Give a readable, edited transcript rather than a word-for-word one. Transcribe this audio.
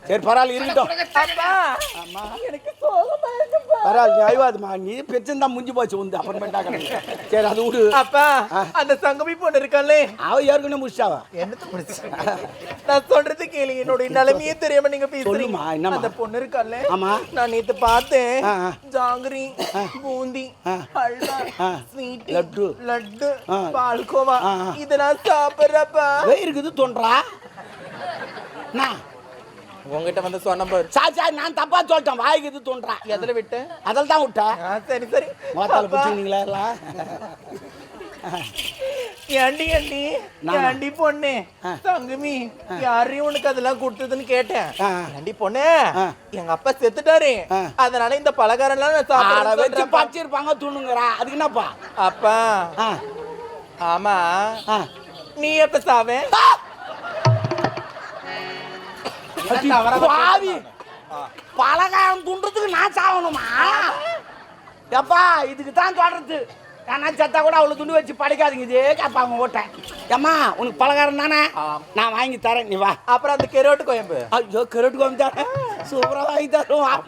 சரி பரவாயில்ல இருக்கட்டும். அப்பா ஆமா எனக்கு சோகமா இருக்குப்பா. பரவாயில்ல ஐவாதுமா நீ பெருசுந்தான் முடிஞ்சு போச்சு வந்து அப்புறமேட்டா கிடக்கு. சரி அது விடு. அப்பா அந்த சங்கமி பொண்ணு இருக்காளே அவ ஏற்கனவே முடிச்சாவா? என்னத்த முடிச்சு நான் சொல்றது கேளுங்க, என்னோட நிலைமையே தெரியாம நீங்க பேசுறீங்க. சொல்லுமா, என்னம்மா? அந்த பொண்ணு இருக்காளே ஆமா. நான் நேத்து பார்த்தேன். ஆ, ஆ. ஜாங்கிரி, பூந்தி, ஆ. ஹல்வா, ஆ. ஸ்வீட், லட்டு. லட்டு, ஆ. பால்கோவா ஆ, ஆ. இதெல்லாம் சாப்பிடுறப்பா. இருக்குது தோன்றா நான் உங்ககிட்ட வந்து சொன்ன பாரு. சாச்சா நான் தப்பா சொல்லிட்டேன். வாய்க்கு தோன்றா எதுல விட்டு அதில் தான் விட்டேன். சரி சரி மோத்தால அப்பா, பிடிச்சிங்களா எல்லாம்? ஏண்டி ஏண்டி நானா? ஏண்டி பொண்ணு ஆ. தங்கமி யாரையும் உனக்கு அதெல்லாம் கொடுத்ததுன்னு கேட்டேன். ஆ. ஏண்டி பொண்ணு ஆ. எங்க அப்பா செத்துட்டாரு. ஆ. அதனால இந்த பலகாரம் எல்லாம் நான் ஆட சாப்பிட வச்சு வச்சிருப்பா. பச்சிருப்பாங்க துணுங்குறா. அதுக்கு என்னப்பா? அப்பா ஆ ஆமா ஆ நீ எப்ப சாவே? அடி பாவி, பலகாரம் துண்டுறதுக்கு நான் சாகணுமா? எப்பா இதுக்கு தான் சொல்றது. நான் சத்தா கூட அவ்வளோ துண்டு வச்சு படைக்காதீங்க. இதே கேட்பாங்க ஓட்டேன். ஏம்மா உனக்கு பலகாரம் தானே? நான் வாங்கி தரேன், நீ வா. அப்புறம் அந்த கெரோட்டு கோயம்பு. ஐயோ கரெக்ட் வாங்கி தரேன். சூப்பராக வாங்கி தருவா.